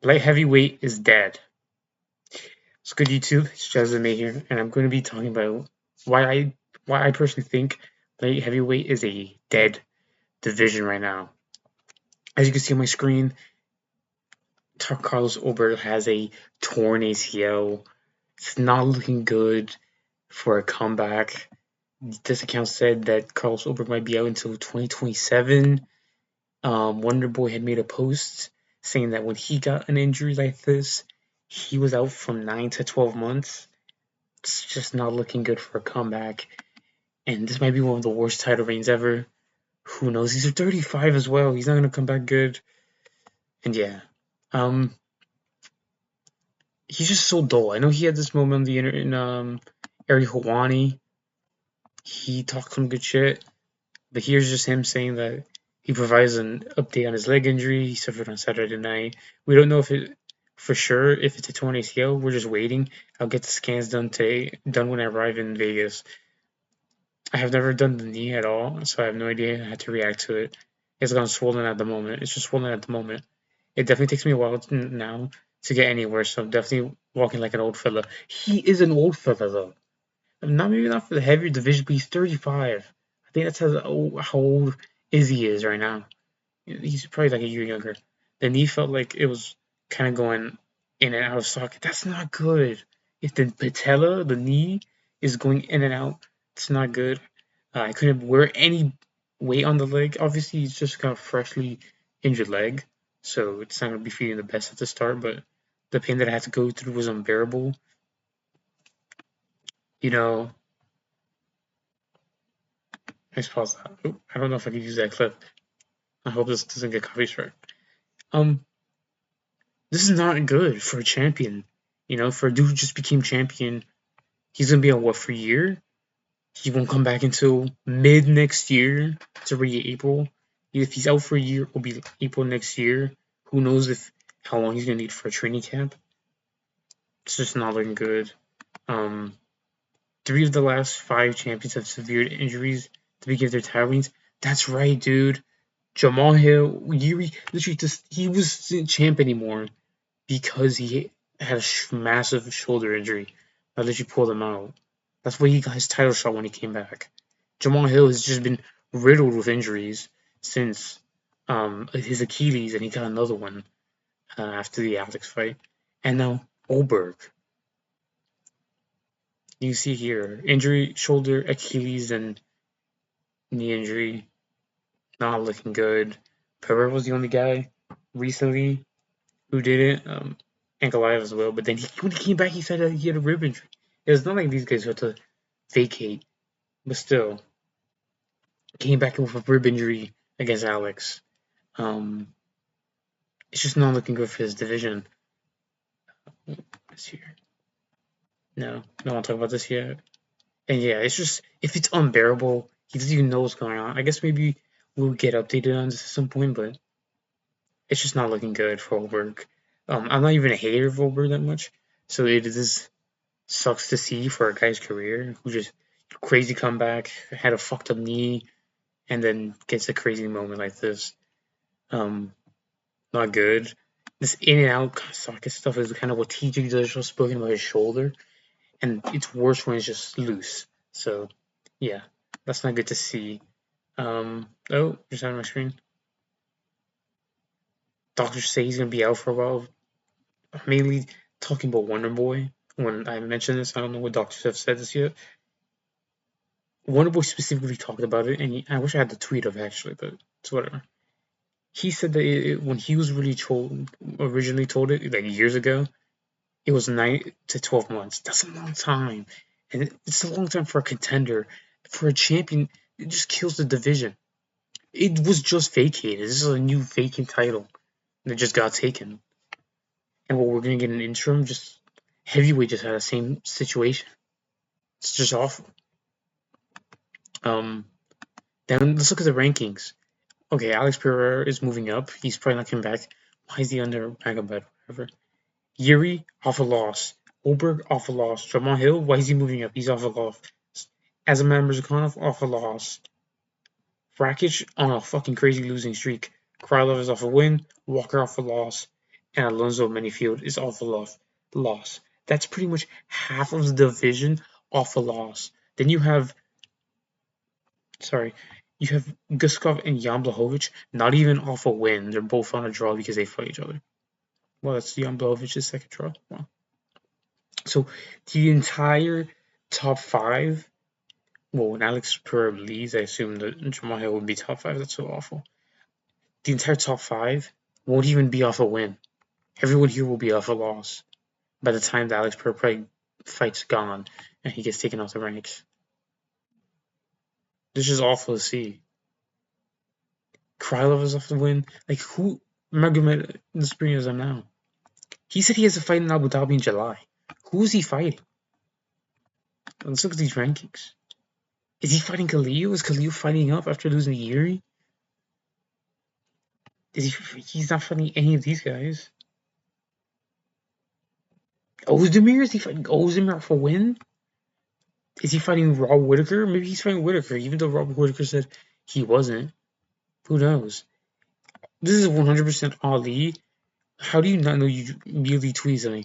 Light heavyweight is dead. It's good YouTube. It's jazzlovesmma here, and I'm going to be talking about why I why I personally think light heavyweight is a dead division right now. As you can see on my screen, Carlos Ober has a torn ACL. It's not looking good for a comeback. This account said that Carlos Ober might be out until 2027. Wonder Boy had made a post saying that when he got an injury like this, he was out from 9 to 12 months. It's just not looking good for a comeback. And this might be one of the worst title reigns ever. Who knows? He's 35 as well. He's not going to come back good. And yeah. Um, he's just so dull. I know he had this moment on the internet in Ari Hawani. He talked some good shit. But here's just him saying that he provides an update on his leg injury he suffered on Saturday night. We don't know if it for sure if it's a torn ACL. We're just waiting. I'll get the scans done today, done when I arrive in Vegas. I have never done the knee at all, so I have no idea how to react to it. It's gone swollen at the moment. It's just swollen at the moment. It definitely takes me a while now to get anywhere, so I'm definitely walking like an old fella. He is an old fella though. Maybe not for the heavier division, but he's 35. I think that's how old Izzy is right now. He's probably like a year younger. The knee felt like it was kind of going in and out of socket. That's not good. If the patella, the knee, is going in and out, it's not good. I couldn't wear any weight on the leg. Obviously, he's just got a freshly injured leg, so it's not going to be feeling the best at the start, but the pain that I had to go through was unbearable. You know, let's pause that. I don't know if I can use that clip. I hope this doesn't get copy strike. Um, this is not good for a champion. For a dude who just became champion, he's gonna be on what for a year? He won't come back until mid next year. It's already April. If he's out for a year, it'll be April next year. Who knows if how long he's gonna need for a training camp? It's just not looking good. Um, 3 of the last 5 champions have severe injuries to begin their title reigns. That's right, dude. Jamal Hill, Yuri, literally he was champ anymore because he had a massive shoulder injury that literally pulled him out. That's why he got his title shot when he came back. Jamal Hill has just been riddled with injuries since his Achilles, and he got another one after the Alex fight. And now Oberg. You see here, injury, shoulder, Achilles, and knee injury. Not looking good. Pereira was the only guy recently who did it. Ankalaev as well. But then when he came back, he said that he had a rib injury. It's not like these guys had to vacate, but still, came back with a rib injury against Alex. Um, it's just not looking good for his division. This here. No, don't want to talk about this yet. And yeah, it's just if it's unbearable, he doesn't even know what's going on. I guess maybe we'll get updated on this at some point, but it's just not looking good for Oberg. I'm not even a hater of Oberg that much, so it is sucks to see for a guy's career who just crazy comeback, had a fucked up knee, and then gets a crazy moment like this. Not good. This in and out socket stuff is kind of what TJ does, just spoken about his shoulder, and it's worse when it's just loose. So, yeah, that's not good to see. Just on my screen. Doctors say he's gonna be out for a while. Mainly talking about Wonder Boy. When I mentioned this, I don't know what doctors have said this yet. Wonder Boy specifically talked about it, and I wish I had the tweet of it actually, but it's whatever. He said that when he was originally told it, like years ago, it was 9 to 12 months. That's a long time, and it's a long time for a contender. For a champion, it just kills the division. It was just vacated. This is a new vacant title that just got taken. And what we're gonna get an interim, just heavyweight just had the same situation. It's just awful. Then let's look at the rankings. Okay, Alex Pereira is moving up. He's probably not coming back. Why is he under Magomed? Whatever. Yuri off a loss. Oberg off a loss. Jamal Hill, why is he moving up? He's off a loss. Azamat Mirzakhanov off a loss. Rakic on a fucking crazy losing streak. Krylov is off a win. Walker off a loss. and Alonso Minifield is off a loss. That's pretty much half of the division off a loss. Then sorry, you have Guskov and Jan Blachowicz not even off a win. They're both on a draw because they fight each other. Well, that's Jan Blachowicz's second draw. Wow. So the entire top five. Well, when Alex Pereira leaves, I assume that Jamal Hill would be top five. That's so awful. The entire top five won't even be off a win. Everyone here will be off a loss by the time the Alex Pereira fight's gone and he gets taken off the ranks. This is awful to see. Krylov is off the win. Like, who? Magomed Nasrullah is now. He said he has a fight in Abu Dhabi in July. Who is he fighting? Let's look at these rankings. Is he fighting Khalil? Is Khalil fighting up after losing to Yuri? He's not fighting any of these guys. Ozdemir? Is he fighting Ozdemir for a win? Is he fighting Rob Whittaker? Maybe he's fighting Whittaker, even though Rob Whittaker said he wasn't. Who knows? This is 100% Ali. How do you not know? You immediately tweet something.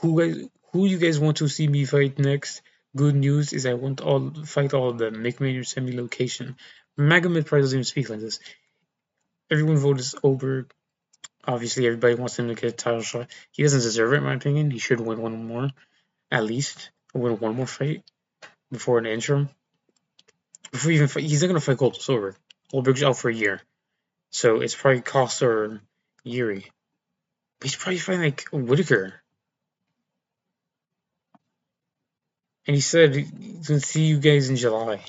Who you guys want to see me fight next? Good news is I want fight all of them. Make me your semi-location. Magomed probably doesn't even speak like this. Everyone votes over. Obviously, everybody wants him to get a title shot. He doesn't deserve it, in my opinion. He should win one more, at least. Win one more fight before an interim. Before he even fight, he's not gonna fight Goldberg. Goldberg's out for a year, so it's probably Costa or Yuri. But he's probably fighting like Whittaker. And he said he's gonna see you guys in July.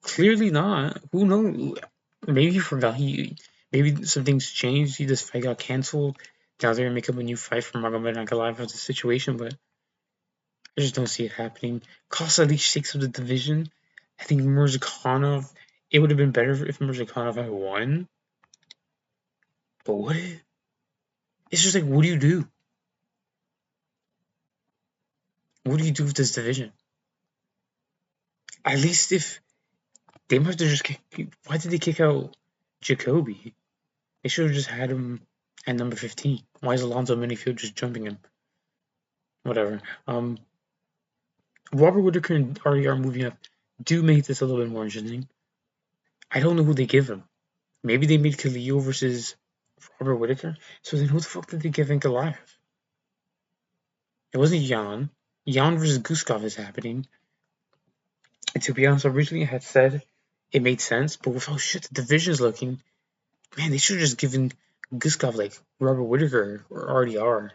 Clearly not. Who knows? Maybe he forgot. Maybe some things changed. This fight got canceled. Now they're gonna make up a new fight for Magomed Ankalaev of the situation, but I just don't see it happening. Costa at least shakes up the division. I think Mirzakhanov. It would have been better if Mirzakhanov had won. But what? It's just like, what do you do? What do you do with this division? At least if they might have to just kick. Why did they kick out Jacoby? They should have just had him at number 15. Why is Alonzo Minifield just jumping him? Whatever. Robert Whittaker and RDR moving up do make this a little bit more interesting. I don't know who they give him. Maybe they made Khalil versus Robert Whittaker. So then who the fuck did they give Ankalaev? It wasn't Jan. Jan versus Guskov is happening. And to be honest, originally I had said it made sense, but with how shit the division's looking, man, they should have just given Guskov like Robert Whittaker or RDR.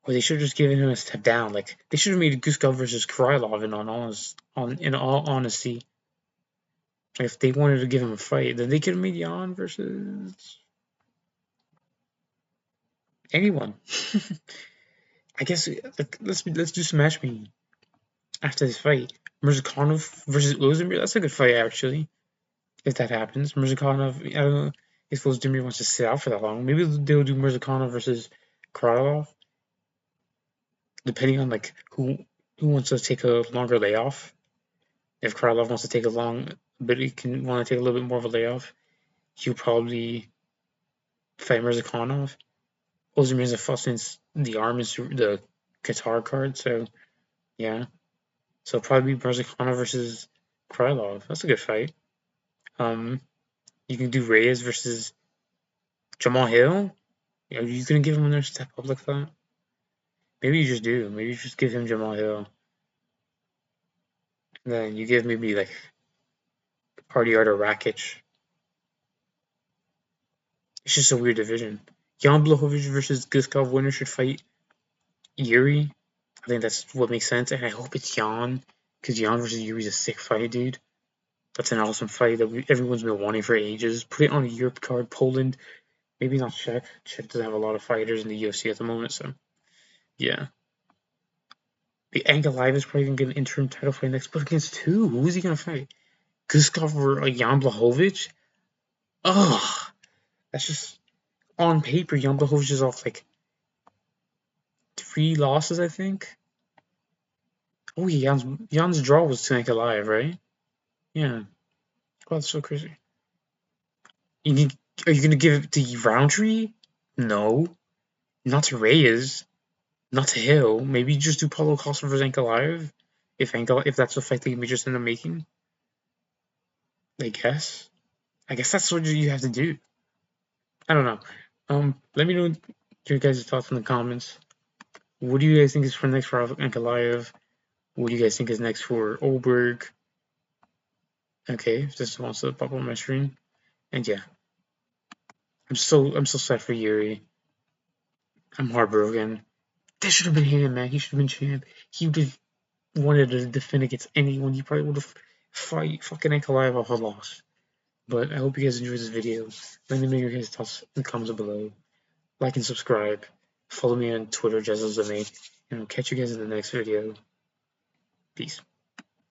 Or they should have just given him a step down. Like they should have made Guskov versus Krylov in all honesty. If they wanted to give him a fight, then they could have made Jan versus anyone. I guess let's do some matchmaking after this fight. Mirzakhanov versus Ozdemir. That's a good fight actually. If that happens, Mirzakhanov. I don't know if Ozdemir wants to sit out for that long. Maybe they'll do Mirzakhanov versus Krylov, depending on like who wants to take a longer layoff. If Krylov wants to take but he can want to take a little bit more of a layoff, he'll probably fight Mirzakhanov. Ozdemir's a fought since the the Qatar card, so yeah. So probably Mirzakhanov versus Krylov. That's a good fight. You can do Reyes versus Jamal Hill. Are you gonna give him another step up like that? Maybe you just do. Maybe you just give him Jamal Hill. And then you give maybe like RDR to Rakic. It's just a weird division. Jan Blachowicz versus Guskov winner should fight Yuri. I think that's what makes sense, and I hope it's Jan, because Jan versus Yuri is a sick fight, dude. That's an awesome fight that everyone's been wanting for ages. Put it on a Europe card. Poland, maybe not Czech. Czech doesn't have a lot of fighters in the UFC at the moment, so yeah. The Ankalaev is probably gonna get an interim title fight next, but against who? Who is he gonna fight? Guskov or Jan Blachowicz? Ugh, that's just on paper. Jan Blachowicz is off like 3 losses, I think. Oh, yeah, Jan's draw was to Ankalaev, right? Yeah. Oh, that's so crazy. Are you gonna give it to Roundtree? No. not to Reyes, not to Hill. Maybe just do Paulo Costa versus Ankalaev, if that's the fight they may just end up making. I guess. I guess that's what you have to do. I don't know. Let me know your guys' thoughts in the comments. What do you guys think is for next for Ankalaev? What do you guys think is next for Oberg? Okay, if this wants to pop on my screen. And yeah, I'm so sad for Yuri. I'm heartbroken. This should have been him, man. He should have been champ. He would have wanted to defend against anyone. He probably would have fight fucking Ankalaev off a loss. But I hope you guys enjoyed this video. Let me know your guys' thoughts in the comments below. Like and subscribe. Follow me on Twitter, jazzlovesmma. And I'll catch you guys in the next video. Peace.